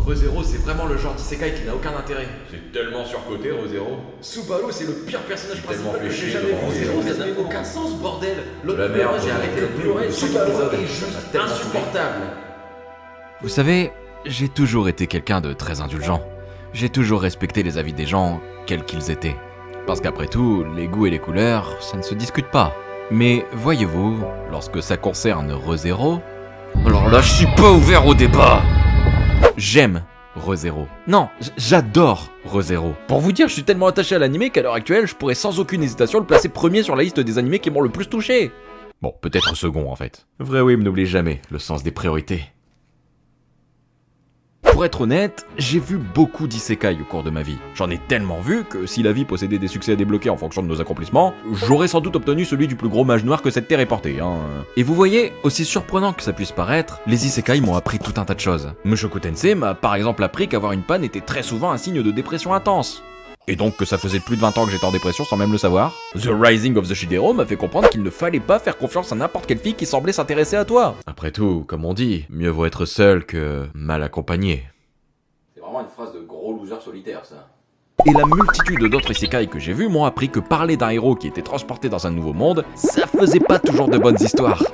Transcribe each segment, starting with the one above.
ReZero, c'est vraiment le genre d'isekai qui n'a aucun intérêt. C'est tellement surcoté, ReZero. Subaru, c'est le pire personnage tellement principal que fait j'ai chier jamais devant vu. ReZero, Ça n'a aucun sens, bordel. L'autre La merde, j'ai arrêté de pleurer. Subaru est juste insupportable. Vous savez, j'ai toujours été quelqu'un de très indulgent. J'ai toujours respecté les avis des gens, quels qu'ils étaient. Parce qu'après tout, les goûts et les couleurs, ça ne se discute pas. Mais voyez-vous, lorsque ça concerne ReZero, alors là je suis pas ouvert au débat. J'aime ReZero. Non, j'adore ReZero. Pour vous dire, je suis tellement attaché à l'anime qu'à l'heure actuelle, je pourrais sans aucune hésitation le placer premier sur la liste des animés qui m'ont le plus touché. Bon, peut-être second en fait. Vrai oui, n'oublie jamais le sens des priorités. Pour être honnête, j'ai vu beaucoup d'isekai au cours de ma vie. J'en ai tellement vu que si la vie possédait des succès à débloquer en fonction de nos accomplissements, j'aurais sans doute obtenu celui du plus gros mage noir que cette terre ait porté, hein. Et vous voyez, aussi surprenant que ça puisse paraître, les isekai m'ont appris tout un tas de choses. Mushoku Tensei m'a par exemple appris qu'avoir une panne était très souvent un signe de dépression intense. Et donc que ça faisait plus de 20 ans que j'étais en dépression sans même le savoir. The Rising of the Shidero m'a fait comprendre qu'il ne fallait pas faire confiance à n'importe quelle fille qui semblait s'intéresser à toi. Après tout, comme on dit, mieux vaut être seul que mal accompagné. C'est vraiment une phrase de gros loser solitaire, ça. Et la multitude d'autres isekai que j'ai vus m'ont appris que parler d'un héros qui était transporté dans un nouveau monde, ça faisait pas toujours de bonnes histoires.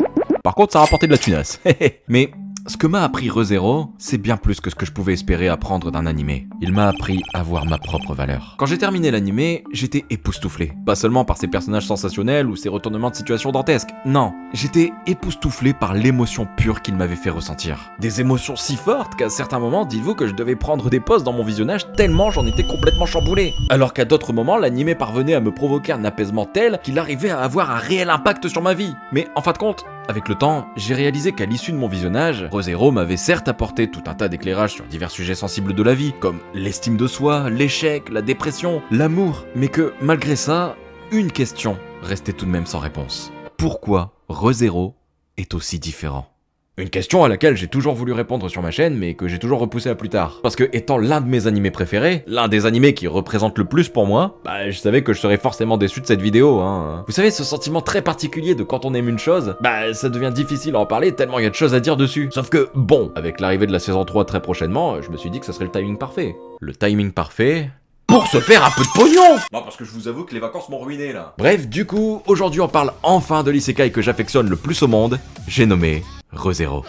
Par contre, ça rapportait de la tunasse. Mais ce que m'a appris ReZero, c'est bien plus que ce que je pouvais espérer apprendre d'un animé. Il m'a appris à voir ma propre valeur. Quand j'ai terminé l'animé, j'étais époustouflé. Pas seulement par ses personnages sensationnels ou ses retournements de situation dantesques. Non, j'étais époustouflé par l'émotion pure qu'il m'avait fait ressentir. Des émotions si fortes qu'à certains moments, dites-vous que je devais prendre des pauses dans mon visionnage tellement j'en étais complètement chamboulé. Alors qu'à d'autres moments, l'animé parvenait à me provoquer un apaisement tel qu'il arrivait à avoir un réel impact sur ma vie. Mais en fin de compte, avec le temps, j'ai réalisé qu'à l'issue de mon visionnage, ReZero m'avait certes apporté tout un tas d'éclairages sur divers sujets sensibles de la vie, comme l'estime de soi, l'échec, la dépression, l'amour, mais que, malgré ça, une question restait tout de même sans réponse. Pourquoi ReZero est aussi différent ? Une question à laquelle j'ai toujours voulu répondre sur ma chaîne, mais que j'ai toujours repoussé à plus tard. Parce que, étant l'un de mes animés préférés, l'un des animés qui représente le plus pour moi, je savais que je serais forcément déçu de cette vidéo, hein. Vous savez, ce sentiment très particulier de quand on aime une chose, ça devient difficile à en parler tellement il y a de choses à dire dessus. Sauf que, bon, avec l'arrivée de la saison 3 très prochainement, je me suis dit que ça serait le timing parfait. Le timing parfait... pour se faire un peu de pognon! Non, parce que je vous avoue que les vacances m'ont ruiné, là. Bref, du coup, aujourd'hui on parle enfin de l'isekai que j'affectionne le plus au monde, j'ai nommé ReZero.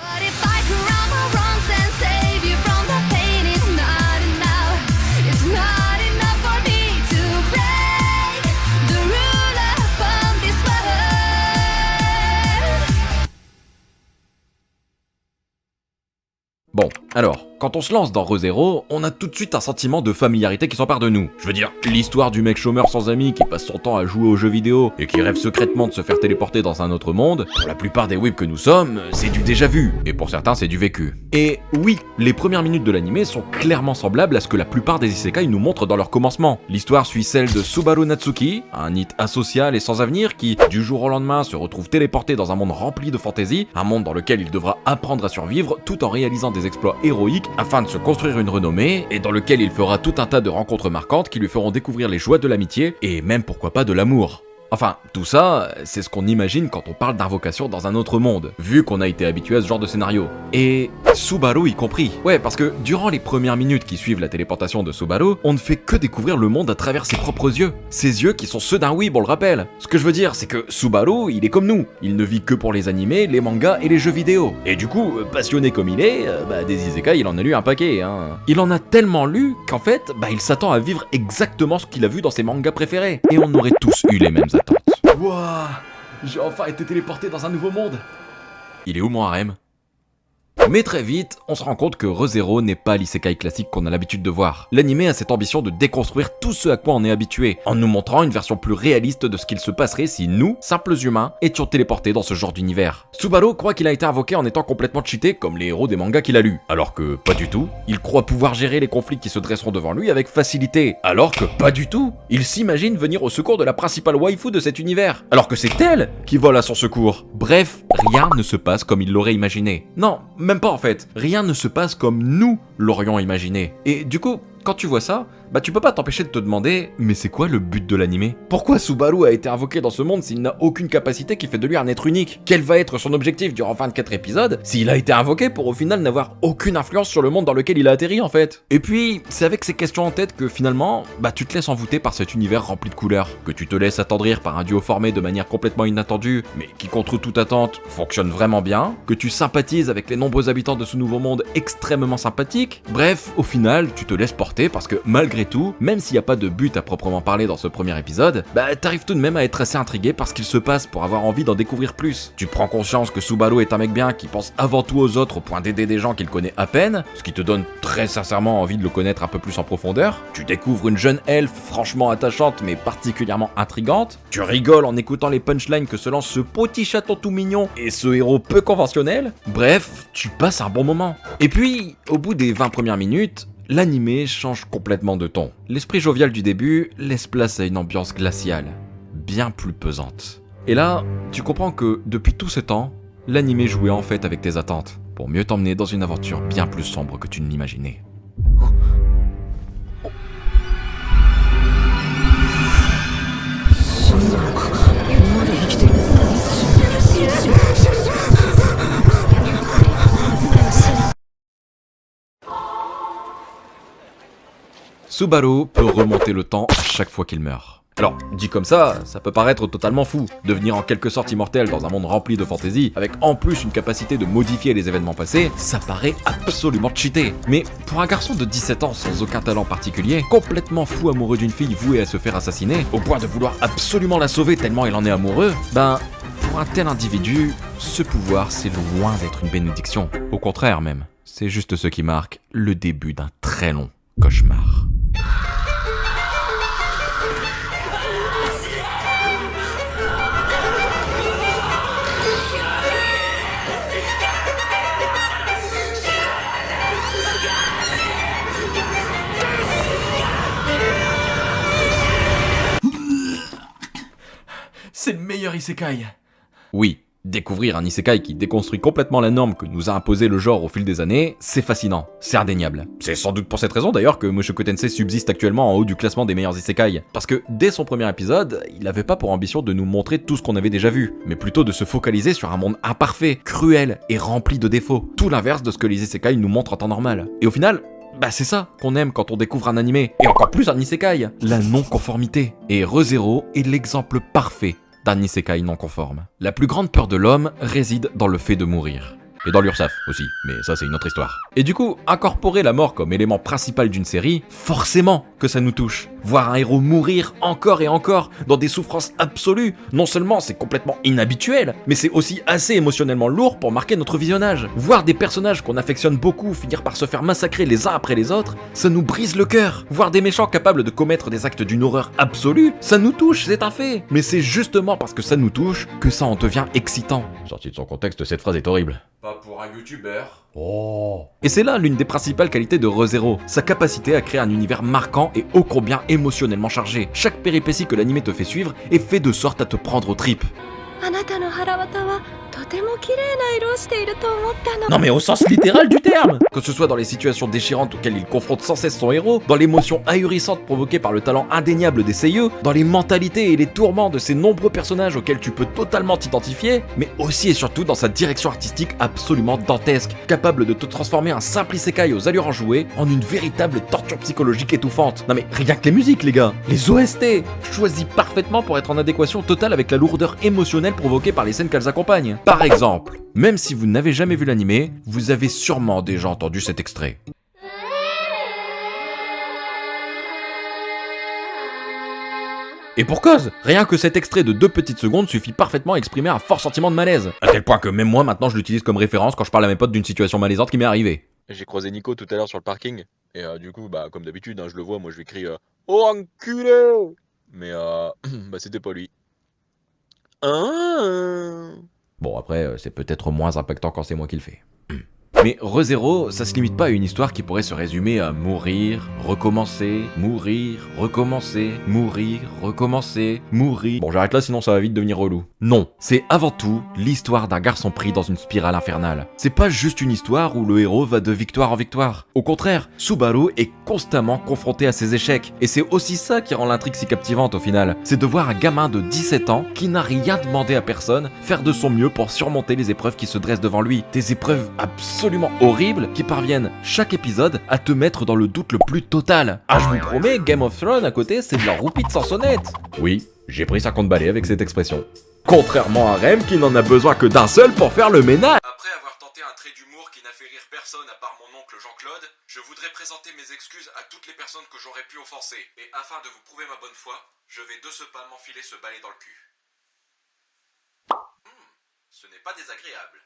Bon, alors, quand on se lance dans ReZero, on a tout de suite un sentiment de familiarité qui s'empare de nous. Je veux dire, l'histoire du mec chômeur sans amis qui passe son temps à jouer aux jeux vidéo et qui rêve secrètement de se faire téléporter dans un autre monde, pour la plupart des whips que nous sommes, c'est du déjà vu, et pour certains c'est du vécu. Et oui, les premières minutes de l'anime sont clairement semblables à ce que la plupart des isekai nous montrent dans leur commencement. L'histoire suit celle de Subaru Natsuki, un NEET asocial et sans avenir qui, du jour au lendemain, se retrouve téléporté dans un monde rempli de fantaisie, un monde dans lequel il devra apprendre à survivre tout en réalisant des exploits héroïques afin de se construire une renommée, et dans lequel il fera tout un tas de rencontres marquantes qui lui feront découvrir les joies de l'amitié, et même pourquoi pas de l'amour. Enfin, tout ça, c'est ce qu'on imagine quand on parle d'invocation dans un autre monde, vu qu'on a été habitué à ce genre de scénario. Et Subaru y compris. Ouais, parce que durant les premières minutes qui suivent la téléportation de Subaru, on ne fait que découvrir le monde à travers ses propres yeux. Ses yeux qui sont ceux d'un weeb, on le rappelle. Ce que je veux dire, c'est que Subaru, il est comme nous. Il ne vit que pour les animés, les mangas et les jeux vidéo. Et du coup, passionné comme il est, des isekai, il en a lu un paquet, hein. Il en a tellement lu qu'en fait, il s'attend à vivre exactement ce qu'il a vu dans ses mangas préférés. Et on aurait tous eu les mêmes attentes. Wouah, j'ai enfin été téléporté dans un nouveau monde. Il est où mon harem ? Mais très vite, on se rend compte que ReZero n'est pas l'isekai classique qu'on a l'habitude de voir. L'anime a cette ambition de déconstruire tout ce à quoi on est habitué, en nous montrant une version plus réaliste de ce qu'il se passerait si nous, simples humains, étions téléportés dans ce genre d'univers. Subaru croit qu'il a été invoqué en étant complètement cheaté comme les héros des mangas qu'il a lus, alors que pas du tout. Il croit pouvoir gérer les conflits qui se dresseront devant lui avec facilité, alors que pas du tout. Il s'imagine venir au secours de la principale waifu de cet univers, alors que c'est elle qui vole à son secours. Bref, rien ne se passe comme il l'aurait imaginé. Non, même pas en fait. Rien ne se passe comme nous l'aurions imaginé. Et du coup, quand tu vois ça, bah tu peux pas t'empêcher de te demander, mais c'est quoi le but de l'animé? Pourquoi Subaru a été invoqué dans ce monde s'il n'a aucune capacité qui fait de lui un être unique? Quel va être son objectif durant 24 épisodes s'il a été invoqué pour au final n'avoir aucune influence sur le monde dans lequel il a atterri en fait? Et puis, c'est avec ces questions en tête que finalement, bah tu te laisses envoûter par cet univers rempli de couleurs, que tu te laisses attendrir par un duo formé de manière complètement inattendue, mais qui contre toute attente fonctionne vraiment bien, que tu sympathises avec les nombreux habitants de ce nouveau monde extrêmement sympathique. Bref, au final, tu te laisses porter parce que malgré tout, même s'il n'y a pas de but à proprement parler dans ce premier épisode, bah t'arrives tout de même à être assez intrigué par ce qu'il se passe pour avoir envie d'en découvrir plus. Tu prends conscience que Subaru est un mec bien qui pense avant tout aux autres au point d'aider des gens qu'il connaît à peine, ce qui te donne très sincèrement envie de le connaître un peu plus en profondeur. Tu découvres une jeune elfe franchement attachante mais particulièrement intrigante. Tu rigoles en écoutant les punchlines que se lance ce petit chaton tout mignon et ce héros peu conventionnel. Bref, tu passes un bon moment. Et puis, au bout des 20 premières minutes, l'animé change complètement de ton. L'esprit jovial du début laisse place à une ambiance glaciale, bien plus pesante. Et là, tu comprends que depuis tout ce temps, l'animé jouait en fait avec tes attentes, pour mieux t'emmener dans une aventure bien plus sombre que tu ne l'imaginais. Subaru peut remonter le temps à chaque fois qu'il meurt. Alors, dit comme ça peut paraître totalement fou. Devenir en quelque sorte immortel dans un monde rempli de fantaisie, avec en plus une capacité de modifier les événements passés, ça paraît absolument cheaté. Mais pour un garçon de 17 ans sans aucun talent particulier, complètement fou amoureux d'une fille vouée à se faire assassiner, au point de vouloir absolument la sauver tellement il en est amoureux, ben, pour un tel individu, ce pouvoir c'est loin d'être une bénédiction. Au contraire même, c'est juste ce qui marque le début d'un très long cauchemar. C'est le meilleur isekai. Oui, découvrir un isekai qui déconstruit complètement la norme que nous a imposé le genre au fil des années, c'est fascinant, c'est indéniable. C'est sans doute pour cette raison d'ailleurs que Mushoku Tensei subsiste actuellement en haut du classement des meilleurs isekai. Parce que dès son premier épisode, il n'avait pas pour ambition de nous montrer tout ce qu'on avait déjà vu, mais plutôt de se focaliser sur un monde imparfait, cruel et rempli de défauts. Tout l'inverse de ce que les isekai nous montrent en temps normal. Et au final, bah c'est ça qu'on aime quand on découvre un animé, et encore plus un isekai, la non-conformité. Et Re:Zero est l'exemple parfait d'un isekai non conforme. La plus grande peur de l'homme réside dans le fait de mourir. Et dans l'URSSAF aussi, mais ça c'est une autre histoire. Et du coup, incorporer la mort comme élément principal d'une série, forcément que ça nous touche. Voir un héros mourir encore et encore, dans des souffrances absolues, non seulement c'est complètement inhabituel, mais c'est aussi assez émotionnellement lourd pour marquer notre visionnage. Voir des personnages qu'on affectionne beaucoup finir par se faire massacrer les uns après les autres, ça nous brise le cœur. Voir des méchants capables de commettre des actes d'une horreur absolue, ça nous touche, c'est un fait. Mais c'est justement parce que ça nous touche que ça en devient excitant. Sorti de son contexte, cette phrase est horrible. Pas pour un youtubeur. Oh. Et c'est là l'une des principales qualités de Re:Zero, sa capacité à créer un univers marquant et ô combien émotionnellement chargé. Chaque péripétie que l'animé te fait suivre est fait de sorte à te prendre aux tripes. Non mais au sens littéral du terme. Que ce soit dans les situations déchirantes auxquelles il confronte sans cesse son héros, dans l'émotion ahurissante provoquée par le talent indéniable des seiyuu, dans les mentalités et les tourments de ces nombreux personnages auxquels tu peux totalement t'identifier, mais aussi et surtout dans sa direction artistique absolument dantesque, capable de te transformer un simple isekai aux allures enjouées en une véritable torture psychologique étouffante. Non mais rien que les musiques les gars, les OST, choisis parfaitement pour être en adéquation totale avec la lourdeur émotionnelle provoquée par les scènes qu'elles accompagnent. Par exemple, même si vous n'avez jamais vu l'animé, vous avez sûrement déjà entendu cet extrait. Et pour cause, rien que cet extrait de 2 petites secondes suffit parfaitement à exprimer un fort sentiment de malaise, à tel point que même moi maintenant je l'utilise comme référence quand je parle à mes potes d'une situation malaisante qui m'est arrivée. J'ai croisé Nico tout à l'heure sur le parking, et du coup, bah comme d'habitude, hein, je le vois, moi je lui crie Oh enculé. Mais bah c'était pas lui. Hein. Bon après, c'est peut-être moins impactant quand c'est moi qui le fais. Mais ReZero, ça se limite pas à une histoire qui pourrait se résumer à mourir, recommencer, mourir, recommencer, mourir, recommencer, mourir. Bon, j'arrête là sinon ça va vite devenir relou. Non, c'est avant tout l'histoire d'un garçon pris dans une spirale infernale. C'est pas juste une histoire où le héros va de victoire en victoire. Au contraire, Subaru est constamment confronté à ses échecs. Et c'est aussi ça qui rend l'intrigue si captivante au final. C'est de voir un gamin de 17 ans qui n'a rien demandé à personne faire de son mieux pour surmonter les épreuves qui se dressent devant lui. Des épreuves absolument horribles qui parviennent chaque épisode à te mettre dans le doute le plus total. Ah, je vous promets, Game of Thrones à côté, c'est de la roupie de Sansonnette. Oui, j'ai pris 50 balais avec cette expression. Contrairement à Rem qui n'en a besoin que d'un seul pour faire le ménage. Après avoir tenté un trait d'humour qui n'a fait rire personne à part mon oncle Jean-Claude, je voudrais présenter mes excuses à toutes les personnes que j'aurais pu offenser. Et afin de vous prouver ma bonne foi, je vais de ce pas m'enfiler ce balai dans le cul. Ce n'est pas désagréable.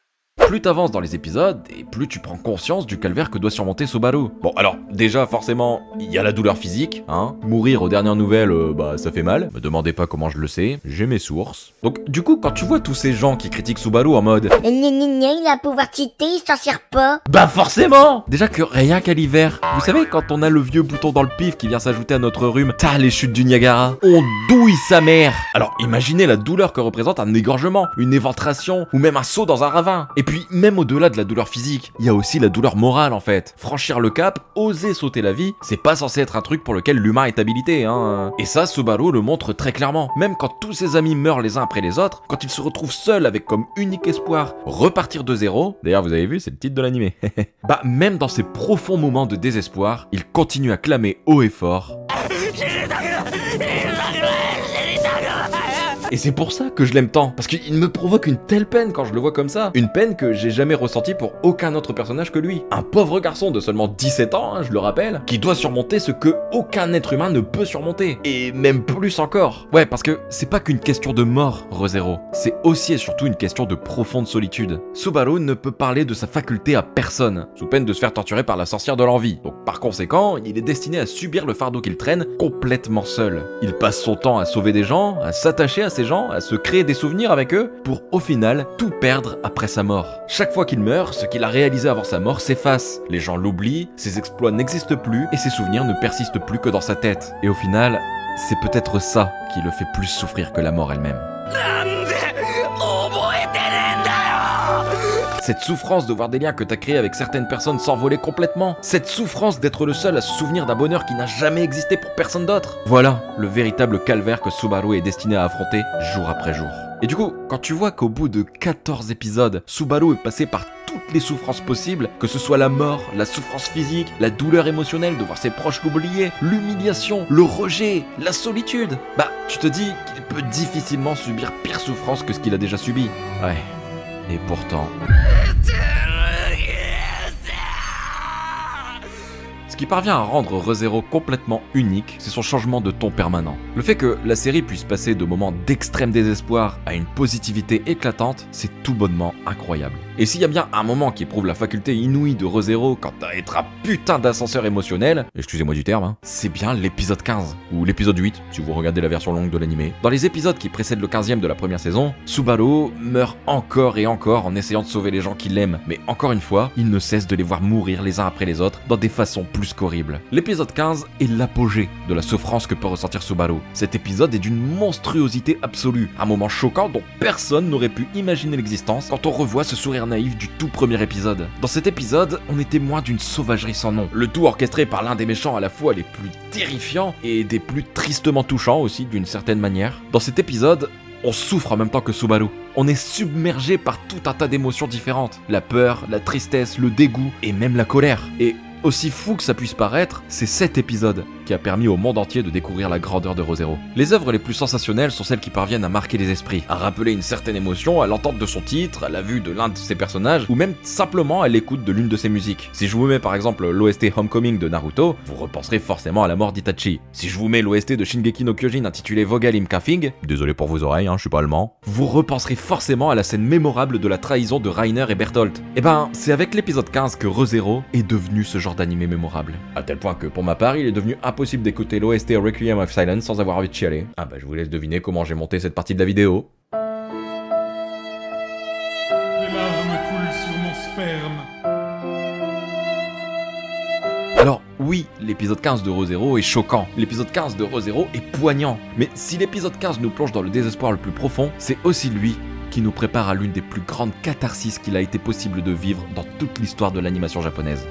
Plus t'avances dans les épisodes, et plus tu prends conscience du calvaire que doit surmonter Subaru. Bon, alors, déjà, forcément, il y a la douleur physique, hein. Mourir aux dernières nouvelles, bah, ça fait mal. Me demandez pas comment je le sais, j'ai mes sources. Donc, du coup, quand tu vois tous ces gens qui critiquent Subaru en mode il a un pouvoir cheaté, il s'en sert pas. bah forcément! Déjà que rien qu'à l'hiver, vous savez, quand on a le vieux bouton dans le pif qui vient s'ajouter à notre rhume, t'as les chutes du Niagara, on douille sa mère! Alors, imaginez la douleur que représente un égorgement, une éventration, ou même un saut dans un ravin. Et puis, même au-delà de la douleur physique, il y a aussi la douleur morale en fait. Franchir le cap, oser sauter la vie, c'est pas censé être un truc pour lequel l'humain est habilité, hein. Et ça, Subaru le montre très clairement. Même quand tous ses amis meurent les uns après les autres, quand il se retrouve seul avec comme unique espoir repartir de zéro, d'ailleurs vous avez vu, c'est le titre de l'animé, bah même dans ces profonds moments de désespoir, il continue à clamer haut et fort. Et c'est pour ça que je l'aime tant, parce qu'il me provoque une telle peine quand je le vois comme ça. Une peine que j'ai jamais ressentie pour aucun autre personnage que lui. Un pauvre garçon de seulement 17 ans, hein, je le rappelle, qui doit surmonter ce que aucun être humain ne peut surmonter. Et même plus encore. Ouais, parce que c'est pas qu'une question de mort, ReZero. C'est aussi et surtout une question de profonde solitude. Subaru ne peut parler de sa faculté à personne, sous peine de se faire torturer par la sorcière de l'envie. Donc par conséquent, il est destiné à subir le fardeau qu'il traîne complètement seul. Il passe son temps à sauver des gens, à s'attacher à ces gens, à se créer des souvenirs avec eux, pour au final tout perdre après sa mort. Chaque fois qu'il meurt, ce qu'il a réalisé avant sa mort s'efface. Les gens l'oublient, ses exploits n'existent plus et ses souvenirs ne persistent plus que dans sa tête. Et au final, c'est peut-être ça qui le fait plus souffrir que la mort elle-même. Cette souffrance de voir des liens que t'as créés avec certaines personnes s'envoler complètement. Cette souffrance d'être le seul à se souvenir d'un bonheur qui n'a jamais existé pour personne d'autre. Voilà le véritable calvaire que Subaru est destiné à affronter jour après jour. Et du coup, quand tu vois qu'au bout de 14 épisodes, Subaru est passé par toutes les souffrances possibles, que ce soit la mort, la souffrance physique, la douleur émotionnelle de voir ses proches l'oublier, l'humiliation, le rejet, la solitude, bah tu te dis qu'il peut difficilement subir pire souffrance que ce qu'il a déjà subi. Ouais. Et pourtant... Ce qui parvient à rendre ReZero complètement unique, c'est son changement de ton permanent. Le fait que la série puisse passer de moments d'extrême désespoir à une positivité éclatante, c'est tout bonnement incroyable. Et s'il y a bien un moment qui prouve la faculté inouïe de ReZero quant à être un putain d'ascenseur émotionnel, excusez-moi du terme, hein, c'est bien l'épisode 15, ou l'épisode 8, si vous regardez la version longue de l'animé. Dans les épisodes qui précèdent le 15e de la première saison, Subaru meurt encore et encore en essayant de sauver les gens qu'il aime, mais encore une fois, il ne cesse de les voir mourir les uns après les autres dans des façons plus qu'horribles. L'épisode 15 est l'apogée de la souffrance que peut ressentir Subaru. Cet épisode est d'une monstruosité absolue, un moment choquant dont personne n'aurait pu imaginer l'existence quand on revoit ce sourire naïf du tout premier épisode. Dans cet épisode, on est témoin d'une sauvagerie sans nom, le tout orchestré par l'un des méchants à la fois les plus terrifiants et des plus tristement touchants aussi d'une certaine manière. Dans cet épisode, on souffre en même temps que Subaru. On est submergé par tout un tas d'émotions différentes. La peur, la tristesse, le dégoût et même la colère. Et aussi fou que ça puisse paraître, c'est cet épisode qui a permis au monde entier de découvrir la grandeur de ReZero. Les œuvres les plus sensationnelles sont celles qui parviennent à marquer les esprits, à rappeler une certaine émotion à l'entente de son titre, à la vue de l'un de ses personnages, ou même simplement à l'écoute de l'une de ses musiques. Si je vous mets par exemple l'OST Homecoming de Naruto, vous repenserez forcément à la mort d'Itachi. Si je vous mets l'OST de Shingeki no Kyojin intitulé Vogal im Kafing, désolé pour vos oreilles, je suis pas allemand, vous repenserez forcément à la scène mémorable de la trahison de Reiner et Bertholdt. Et ben, c'est avec l'épisode 15 que ReZero est devenu ce genre d'animé mémorable. À tel point que pour ma part, il est devenu impossible d'écouter l'OST Requiem of Silence sans avoir envie de chialer. Ah bah je vous laisse deviner comment j'ai monté cette partie de la vidéo. Des larmes coulent sur mon sperme. Oui, l'épisode 15 de ReZero est choquant, l'épisode 15 de ReZero est poignant, mais si l'épisode 15 nous plonge dans le désespoir le plus profond, c'est aussi lui qui nous prépare à l'une des plus grandes catharsis qu'il a été possible de vivre dans toute l'histoire de l'animation japonaise.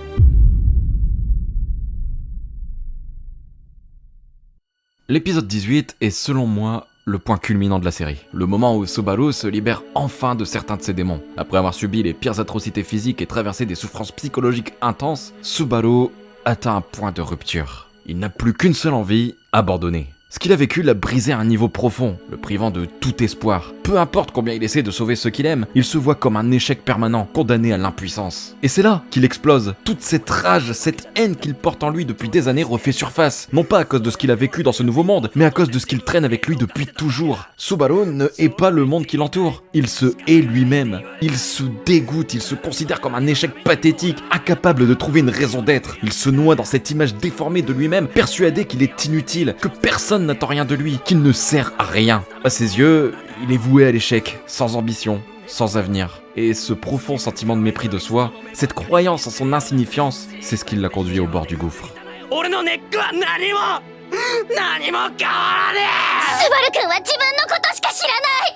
L'épisode 18 est selon moi le point culminant de la série. Le moment où Subaru se libère enfin de certains de ses démons. Après avoir subi les pires atrocités physiques et traversé des souffrances psychologiques intenses, Subaru atteint un point de rupture. Il n'a plus qu'une seule envie, abandonner. Ce qu'il a vécu l'a brisé à un niveau profond, le privant de tout espoir. Peu importe combien il essaie de sauver ceux qu'il aime, il se voit comme un échec permanent, condamné à l'impuissance. Et c'est là qu'il explose. Toute cette rage, cette haine qu'il porte en lui depuis des années refait surface. Non pas à cause de ce qu'il a vécu dans ce nouveau monde, mais à cause de ce qu'il traîne avec lui depuis toujours. Subaru ne hait pas le monde qui l'entoure. Il se hait lui-même. Il se dégoûte, il se considère comme un échec pathétique, incapable de trouver une raison d'être. Il se noie dans cette image déformée de lui-même, persuadé qu'il est inutile, que personne n'attend rien de lui, qu'il ne sert à rien. À ses yeux, il est voué à l'échec, sans ambition, sans avenir. Et ce profond sentiment de mépris de soi, cette croyance en son insignifiance, c'est ce qui l'a conduit au bord du gouffre. スバル君は自分のことしか知らない。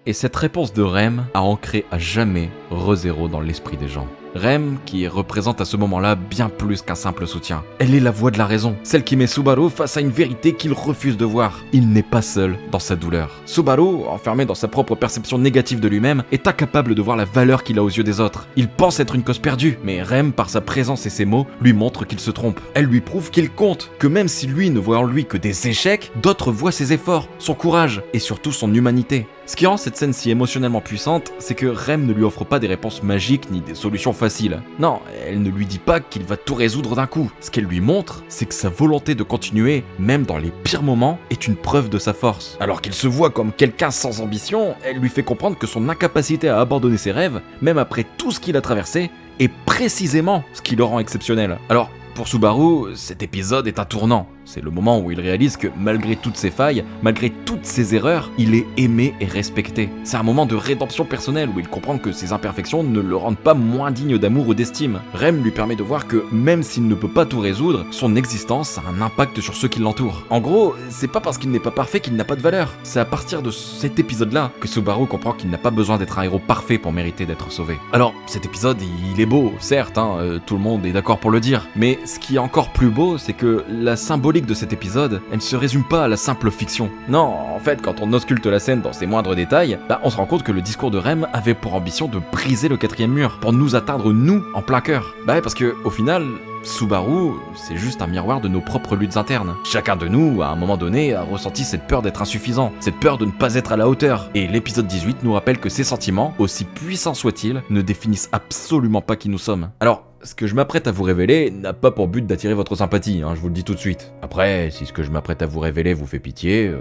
Et cette réponse de Rem a ancré à jamais ReZero dans l'esprit des gens. Rem, qui représente à ce moment-là bien plus qu'un simple soutien. Elle est la voix de la raison, celle qui met Subaru face à une vérité qu'il refuse de voir. Il n'est pas seul dans sa douleur. Subaru, enfermé dans sa propre perception négative de lui-même, est incapable de voir la valeur qu'il a aux yeux des autres. Il pense être une cause perdue, mais Rem, par sa présence et ses mots, lui montre qu'il se trompe. Elle lui prouve qu'il compte, que même si lui ne voit en lui que des échecs, d'autres voient ses efforts, son courage et surtout son humanité. Ce qui rend cette scène si émotionnellement puissante, c'est que Rem ne lui offre pas des réponses magiques ni des solutions faciles. Non, elle ne lui dit pas qu'il va tout résoudre d'un coup. Ce qu'elle lui montre, c'est que sa volonté de continuer, même dans les pires moments, est une preuve de sa force. Alors qu'il se voit comme quelqu'un sans ambition, elle lui fait comprendre que son incapacité à abandonner ses rêves, même après tout ce qu'il a traversé, est précisément ce qui le rend exceptionnel. Alors, pour Subaru, cet épisode est un tournant. C'est le moment où il réalise que malgré toutes ses failles, malgré toutes ses erreurs, il est aimé et respecté. C'est un moment de rédemption personnelle où il comprend que ses imperfections ne le rendent pas moins digne d'amour ou d'estime. Rem lui permet de voir que même s'il ne peut pas tout résoudre, son existence a un impact sur ceux qui l'entourent. En gros, c'est pas parce qu'il n'est pas parfait qu'il n'a pas de valeur. C'est à partir de cet épisode-là que Subaru comprend qu'il n'a pas besoin d'être un héros parfait pour mériter d'être sauvé. Alors, cet épisode, il est beau, certes, tout le monde est d'accord pour le dire, mais ce qui est encore plus beau, c'est que la symbolique de cet épisode, elle ne se résume pas à la simple fiction. Non, en fait, quand on ausculte la scène dans ses moindres détails, on se rend compte que le discours de Rem avait pour ambition de briser le 4e mur, pour nous atteindre nous en plein cœur. Parce que au final, Subaru, c'est juste un miroir de nos propres luttes internes. Chacun de nous, à un moment donné, a ressenti cette peur d'être insuffisant, cette peur de ne pas être à la hauteur. Et l'épisode 18 nous rappelle que ces sentiments, aussi puissants soient-ils, ne définissent absolument pas qui nous sommes. Alors, ce que je m'apprête à vous révéler n'a pas pour but d'attirer votre sympathie, je vous le dis tout de suite. Après, si ce que je m'apprête à vous révéler vous fait pitié,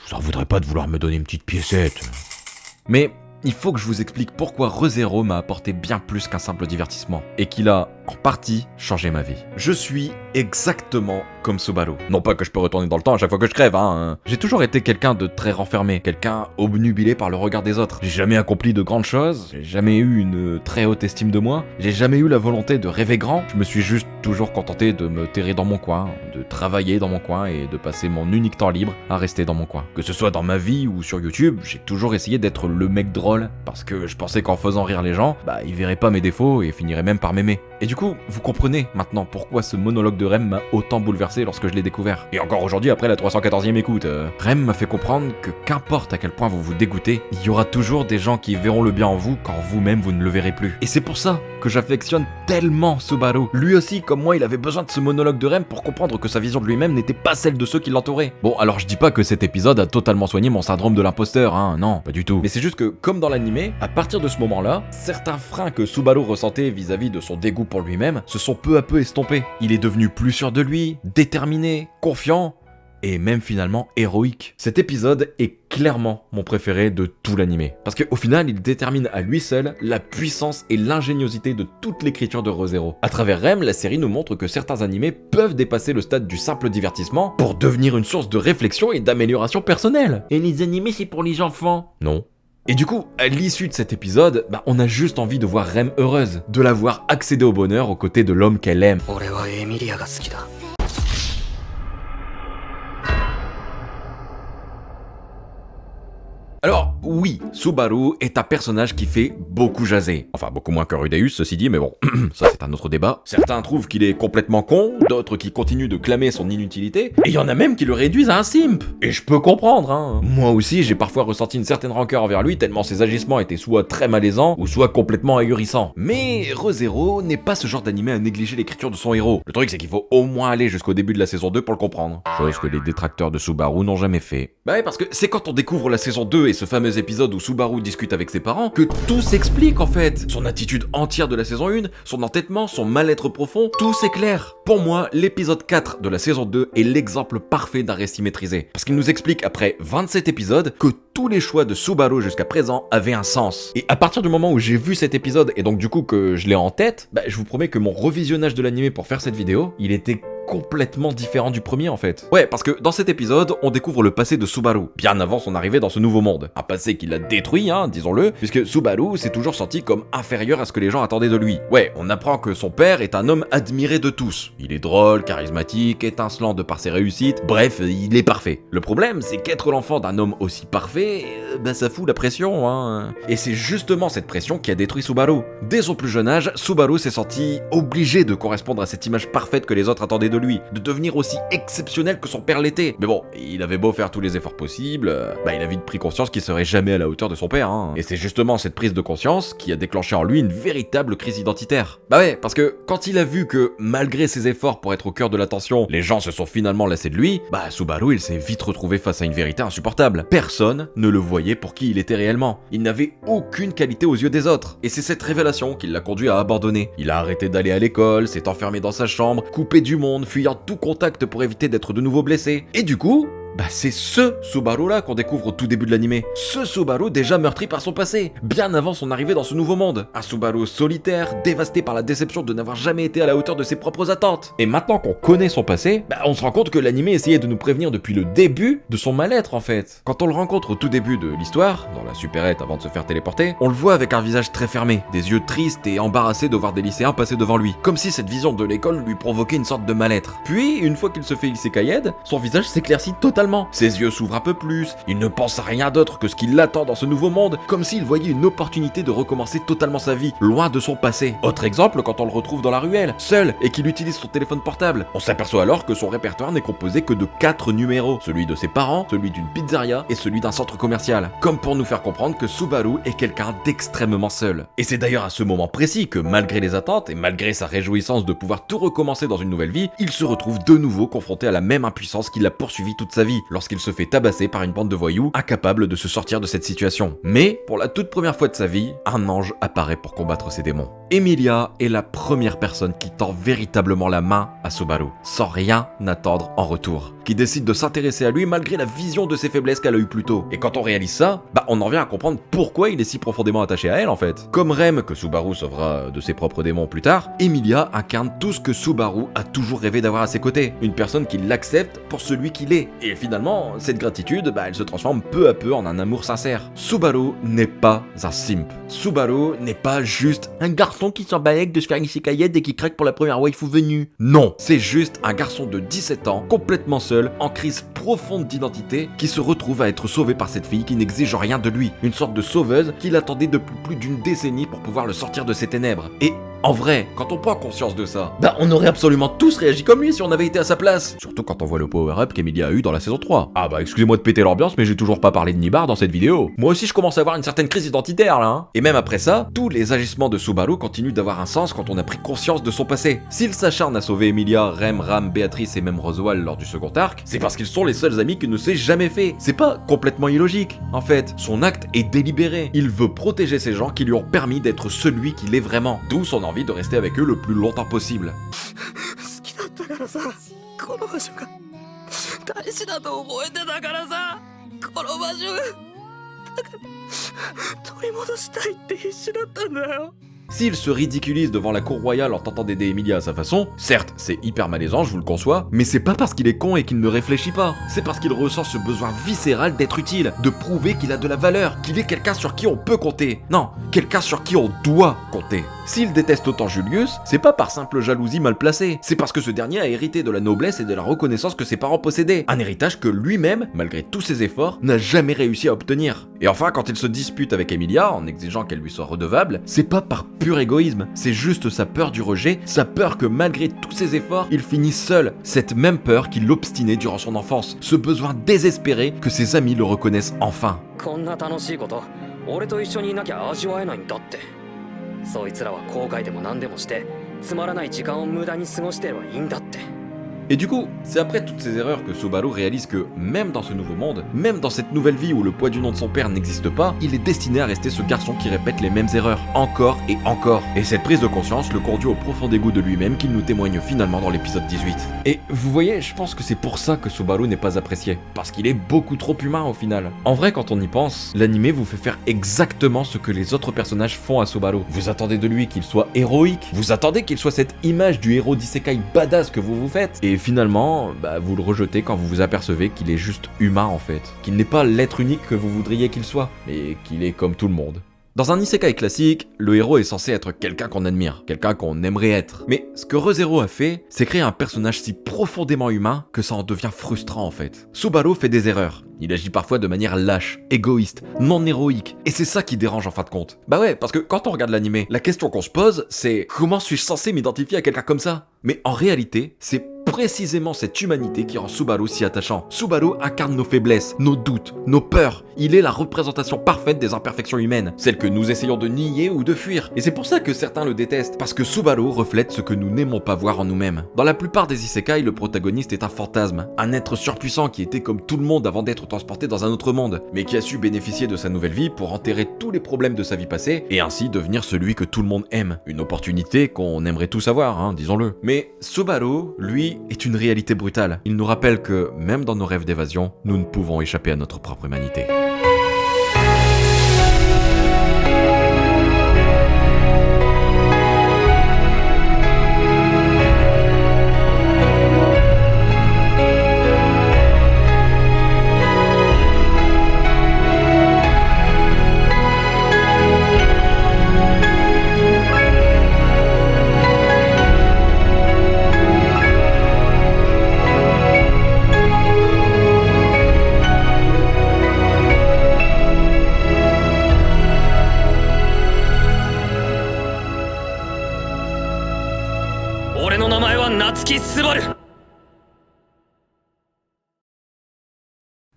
je vous en voudrais pas de vouloir me donner une petite piécette. Mais il faut que je vous explique pourquoi ReZero m'a apporté bien plus qu'un simple divertissement, et qu'il a, en partie, changé ma vie. Je suis exactement comme Subaru. Non pas que je peux retourner dans le temps à chaque fois que je crève, J'ai toujours été quelqu'un de très renfermé, quelqu'un obnubilé par le regard des autres. J'ai jamais accompli de grandes choses, j'ai jamais eu une très haute estime de moi, j'ai jamais eu la volonté de rêver grand, je me suis juste toujours contenté de me terrer dans mon coin, de travailler dans mon coin et de passer mon unique temps libre à rester dans mon coin. Que ce soit dans ma vie ou sur YouTube, j'ai toujours essayé d'être le mec drôle, parce que je pensais qu'en faisant rire les gens, ils verraient pas mes défauts et finiraient même par m'aimer. Et du coup, vous comprenez maintenant pourquoi ce monologue de Rem m'a autant bouleversé lorsque je l'ai découvert. Et encore aujourd'hui, après la 314e écoute, Rem m'a fait comprendre que qu'importe à quel point vous vous dégoûtez, il y aura toujours des gens qui verront le bien en vous quand vous-même vous ne le verrez plus. Et c'est pour ça que j'affectionne tellement Subaru. Lui aussi, comme moi, il avait besoin de ce monologue de Rem pour comprendre que sa vision de lui-même n'était pas celle de ceux qui l'entouraient. Bon, alors je dis pas que cet épisode a totalement soigné mon syndrome de l'imposteur, non, pas du tout. Mais c'est juste que, comme dans l'animé, à partir de ce moment-là, certains freins que Subaru ressentait vis-à-vis de son dégoût pour lui-même se sont peu à peu estompés. Il est devenu plus sûr de lui, déterminé, confiant, et même finalement héroïque. Cet épisode est clairement mon préféré de tout l'animé. Parce qu'au final, il détermine à lui seul la puissance et l'ingéniosité de toute l'écriture de ReZero. À travers Rem, la série nous montre que certains animés peuvent dépasser le stade du simple divertissement pour devenir une source de réflexion et d'amélioration personnelle. Et les animés, c'est pour les enfants. Non. Et du coup, à l'issue de cet épisode, on a juste envie de voir Rem heureuse, de la voir accéder au bonheur aux côtés de l'homme qu'elle aime. ミリアが好きだ。 Alors, oui, Subaru est un personnage qui fait beaucoup jaser. Enfin, beaucoup moins que Rudeus, ceci dit, mais bon, ça c'est un autre débat. Certains trouvent qu'il est complètement con, d'autres qui continuent de clamer son inutilité, et il y en a même qui le réduisent à un simp. Et je peux comprendre, hein. Moi aussi, j'ai parfois ressenti une certaine rancœur envers lui, tellement ses agissements étaient soit très malaisants, ou soit complètement ahurissants. Mais ReZero n'est pas ce genre d'animé à négliger l'écriture de son héros. Le truc, c'est qu'il faut au moins aller jusqu'au début de la saison 2 pour le comprendre. Chose que les détracteurs de Subaru n'ont jamais fait. Bah ouais, parce que c'est quand on découvre la saison 2 et ce fameux épisode où Subaru discute avec ses parents que tout s'explique en fait. Son attitude entière de la saison 1, son entêtement, son mal-être profond, tout s'éclaire. Pour moi, l'épisode 4 de la saison 2 est l'exemple parfait d'un récit maîtrisé. Parce qu'il nous explique après 27 épisodes que tous les choix de Subaru jusqu'à présent avaient un sens. Et à partir du moment où j'ai vu cet épisode et donc du coup que je l'ai en tête, bah, je vous promets que mon revisionnage de l'animé pour faire cette vidéo, il était complètement différent du premier en fait. Ouais, parce que dans cet épisode, on découvre le passé de Subaru, bien avant son arrivée dans ce nouveau monde. Un passé qu'il a détruit, hein, disons-le, puisque Subaru s'est toujours senti comme inférieur à ce que les gens attendaient de lui. Ouais, on apprend que son père est un homme admiré de tous. Il est drôle, charismatique, étincelant de par ses réussites, bref, il est parfait. Le problème, c'est qu'être l'enfant d'un homme aussi parfait, bah ça fout la pression, hein. Et c'est justement cette pression qui a détruit Subaru. Dès son plus jeune âge, Subaru s'est senti obligé de correspondre à cette image parfaite que les autres attendaient de lui, de devenir aussi exceptionnel que son père l'était. Mais bon, il avait beau faire tous les efforts possibles, bah il a vite pris conscience qu'il serait jamais à la hauteur de son père, hein. Et c'est justement cette prise de conscience qui a déclenché en lui une véritable crise identitaire. Bah ouais, parce que quand il a vu que, malgré ses efforts pour être au cœur de l'attention, les gens se sont finalement lassés de lui, bah Subaru il s'est vite retrouvé face à une vérité insupportable. Personne ne le voyait pour qui il était réellement. Il n'avait aucune qualité aux yeux des autres. Et c'est cette révélation qui l'a conduit à abandonner. Il a arrêté d'aller à l'école, s'est enfermé dans sa chambre, coupé du monde, fuyant tout contact pour éviter d'être de nouveau blessé. Et du coup, bah c'est ce Subaru-là qu'on découvre au tout début de l'animé. Ce Subaru déjà meurtri par son passé, bien avant son arrivée dans ce nouveau monde. Un Subaru solitaire, dévasté par la déception de n'avoir jamais été à la hauteur de ses propres attentes. Et maintenant qu'on connaît son passé, bah on se rend compte que l'animé essayait de nous prévenir depuis le début de son mal-être en fait. Quand on le rencontre au tout début de l'histoire, dans la supérette avant de se faire téléporter, on le voit avec un visage très fermé, des yeux tristes et embarrassés de voir des lycéens passer devant lui, comme si cette vision de l'école lui provoquait une sorte de mal-être. Puis, une fois qu'il se fait isekaied, son visage s'éclaircit totalement. Ses yeux s'ouvrent un peu plus, il ne pense à rien d'autre que ce qui l'attend dans ce nouveau monde, comme s'il voyait une opportunité de recommencer totalement sa vie, loin de son passé. Autre exemple, quand on le retrouve dans la ruelle, seul, et qu'il utilise son téléphone portable. On s'aperçoit alors que son répertoire n'est composé que de 4 numéros, celui de ses parents, celui d'une pizzeria et celui d'un centre commercial, comme pour nous faire comprendre que Subaru est quelqu'un d'extrêmement seul. Et c'est d'ailleurs à ce moment précis que, malgré les attentes et malgré sa réjouissance de pouvoir tout recommencer dans une nouvelle vie, il se retrouve de nouveau confronté à la même impuissance qui l'a poursuivi toute sa vie, lorsqu'il se fait tabasser par une bande de voyous incapables de se sortir de cette situation. Mais, pour la toute première fois de sa vie, un ange apparaît pour combattre ses démons. Emilia est la première personne qui tend véritablement la main à Subaru, sans rien attendre en retour, qui décide de s'intéresser à lui malgré la vision de ses faiblesses qu'elle a eu plus tôt. Et quand on réalise ça, bah on en vient à comprendre pourquoi il est si profondément attaché à elle en fait. Comme Rem, que Subaru sauvera de ses propres démons plus tard, Emilia incarne tout ce que Subaru a toujours rêvé d'avoir à ses côtés, une personne qui l'accepte pour celui qu'il est. Et finalement, cette gratitude, bah elle se transforme peu à peu en un amour sincère. Subaru n'est pas un simp. Subaru n'est pas juste un garçon qui s'en balèque de se faire isekaied et qui craque pour la première waifu venue. Non, c'est juste un garçon de 17 ans, complètement seul, en crise profonde d'identité, qui se retrouve à être sauvé par cette fille qui n'exige rien de lui. Une sorte de sauveuse qui l'attendait depuis plus d'une décennie pour pouvoir le sortir de ses ténèbres. Et en vrai, quand on prend conscience de ça, bah on aurait absolument tous réagi comme lui si on avait été à sa place. Surtout quand on voit le power-up qu'Emilia a eu dans la saison 3. Ah bah excusez-moi de péter l'ambiance, mais j'ai toujours pas parlé de Nibar dans cette vidéo. Moi aussi je commence à avoir une certaine crise identitaire là, hein. Et même après ça, tous les agissements de Subaru continuent d'avoir un sens quand on a pris conscience de son passé. S'il s'acharne à sauver Emilia, Rem, Ram, Béatrice et même Roswell lors du second arc, c'est parce qu'ils sont les seuls amis qu'il ne s'est jamais fait. C'est pas complètement illogique. En fait, son acte est délibéré. Il veut protéger ces gens qui lui ont permis d'être celui qu'il est vraiment. D'où son envie de rester avec eux le plus longtemps possible. 好きだったからさ、この場所が大事だと覚えてたからさ、この場所がだから取り戻したいって必死だったんだよ。S'il se ridiculise devant la cour royale en tentant d'aider Emilia à sa façon, certes, c'est hyper malaisant, je vous le conçois, mais c'est pas parce qu'il est con et qu'il ne réfléchit pas. C'est parce qu'il ressent ce besoin viscéral d'être utile, de prouver qu'il a de la valeur, qu'il est quelqu'un sur qui on peut compter. Non, quelqu'un sur qui on doit compter. S'il déteste autant Julius, c'est pas par simple jalousie mal placée, c'est parce que ce dernier a hérité de la noblesse et de la reconnaissance que ses parents possédaient. Un héritage que lui-même, malgré tous ses efforts, n'a jamais réussi à obtenir. Et enfin, quand il se dispute avec Emilia, en exigeant qu'elle lui soit redevable, c'est pas par pur égoïsme, c'est juste sa peur du rejet, sa peur que malgré tous ses efforts, il finisse seul. Cette même peur qui l'obstinait durant son enfance, ce besoin désespéré que ses amis le reconnaissent enfin. こんな楽しいこと俺と一緒にいなきゃ味わえないんだって。そいつらは後悔でも何でもしてつまらない時間を無駄に過ごしてればいいんだって。 Et du coup, c'est après toutes ces erreurs que Subaru réalise que, même dans ce nouveau monde, même dans cette nouvelle vie où le poids du nom de son père n'existe pas, il est destiné à rester ce garçon qui répète les mêmes erreurs, encore et encore. Et cette prise de conscience le conduit au profond dégoût de lui-même qu'il nous témoigne finalement dans l'épisode 18. Et vous voyez, je pense que c'est pour ça que Subaru n'est pas apprécié, parce qu'il est beaucoup trop humain au final. En vrai, quand on y pense, l'anime vous fait faire exactement ce que les autres personnages font à Subaru. Vous attendez de lui qu'il soit héroïque, vous attendez qu'il soit cette image du héros d'isekai badass que vous vous faites, et finalement, vous le rejetez quand vous vous apercevez qu'il est juste humain en fait. Qu'il n'est pas l'être unique que vous voudriez qu'il soit, mais qu'il est comme tout le monde. Dans un isekai classique, le héros est censé être quelqu'un qu'on admire, quelqu'un qu'on aimerait être. Mais ce que ReZero a fait, c'est créer un personnage si profondément humain que ça en devient frustrant en fait. Subaru fait des erreurs. Il agit parfois de manière lâche, égoïste, non héroïque. Et c'est ça qui dérange en fin de compte. Bah ouais, parce que quand on regarde l'anime, la question qu'on se pose, c'est comment suis-je censé m'identifier à quelqu'un comme ça? Mais en réalité, c'est précisément cette humanité qui rend Subaru si attachant. Subaru incarne nos faiblesses, nos doutes, nos peurs. Il est la représentation parfaite des imperfections humaines, celles que nous essayons de nier ou de fuir. Et c'est pour ça que certains le détestent, parce que Subaru reflète ce que nous n'aimons pas voir en nous-mêmes. Dans la plupart des isekai, le protagoniste est un fantasme, un être surpuissant qui était comme tout le monde avant d'être transporté dans un autre monde, mais qui a su bénéficier de sa nouvelle vie pour enterrer tous les problèmes de sa vie passée, et ainsi devenir celui que tout le monde aime. Une opportunité qu'on aimerait tous avoir, disons-le. Mais Subaru, lui, est une réalité brutale. Il nous rappelle que, même dans nos rêves d'évasion, nous ne pouvons échapper à notre propre humanité.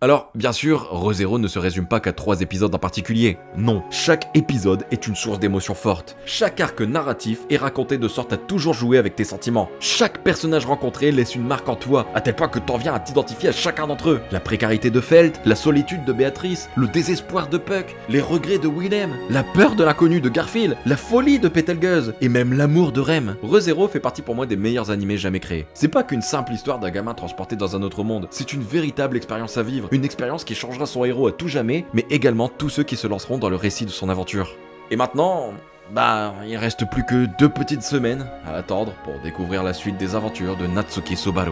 Alors, bien sûr, ReZero ne se résume pas qu'à 3 épisodes en particulier. Non, chaque épisode est une source d'émotions fortes. Chaque arc narratif est raconté de sorte à toujours jouer avec tes sentiments. Chaque personnage rencontré laisse une marque en toi, à tel point que t'en viens à t'identifier à chacun d'entre eux. La précarité de Felt, la solitude de Béatrice, le désespoir de Puck, les regrets de Willem, la peur de l'inconnu de Garfield, la folie de Betelgeuse, et même l'amour de Rem. ReZero fait partie pour moi des meilleurs animés jamais créés. C'est pas qu'une simple histoire d'un gamin transporté dans un autre monde, c'est une véritable expérience à vivre. Une expérience qui changera son héros à tout jamais, mais également tous ceux qui se lanceront dans le récit de son aventure. Et maintenant, il reste plus que 2 petites semaines à attendre pour découvrir la suite des aventures de Natsuki Subaru.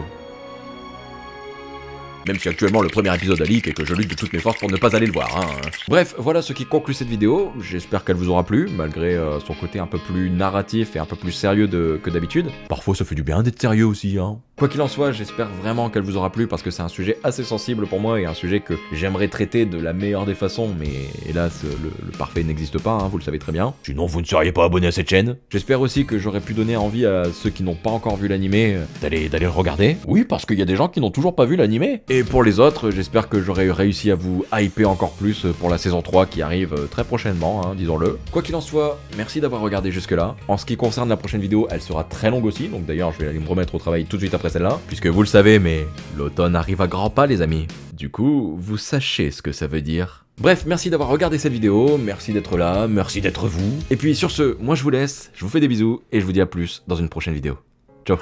Même si actuellement le premier épisode a leak et que je lutte de toutes mes forces pour ne pas aller le voir. Bref, voilà ce qui conclut cette vidéo. J'espère qu'elle vous aura plu, malgré son côté un peu plus narratif et un peu plus sérieux que d'habitude. Parfois ça fait du bien d'être sérieux aussi, Quoi qu'il en soit, j'espère vraiment qu'elle vous aura plu parce que c'est un sujet assez sensible pour moi et un sujet que j'aimerais traiter de la meilleure des façons, mais hélas, le parfait n'existe pas, vous le savez très bien. Sinon, vous ne seriez pas abonné à cette chaîne. J'espère aussi que j'aurais pu donner envie à ceux qui n'ont pas encore vu l'animé d'aller le regarder. Oui, parce qu'il y a des gens qui n'ont toujours pas vu l'animé. Et pour les autres, j'espère que j'aurai réussi à vous hyper encore plus pour la saison 3 qui arrive très prochainement, disons-le. Quoi qu'il en soit, merci d'avoir regardé jusque-là. En ce qui concerne la prochaine vidéo, elle sera très longue aussi, donc d'ailleurs je vais aller me remettre au travail tout de suite après celle-là, puisque vous le savez, mais l'automne arrive à grands pas les amis. Du coup, vous sachez ce que ça veut dire. Bref, merci d'avoir regardé cette vidéo, merci d'être là, merci d'être vous. Et puis sur ce, moi je vous laisse, je vous fais des bisous, et je vous dis à plus dans une prochaine vidéo. Ciao.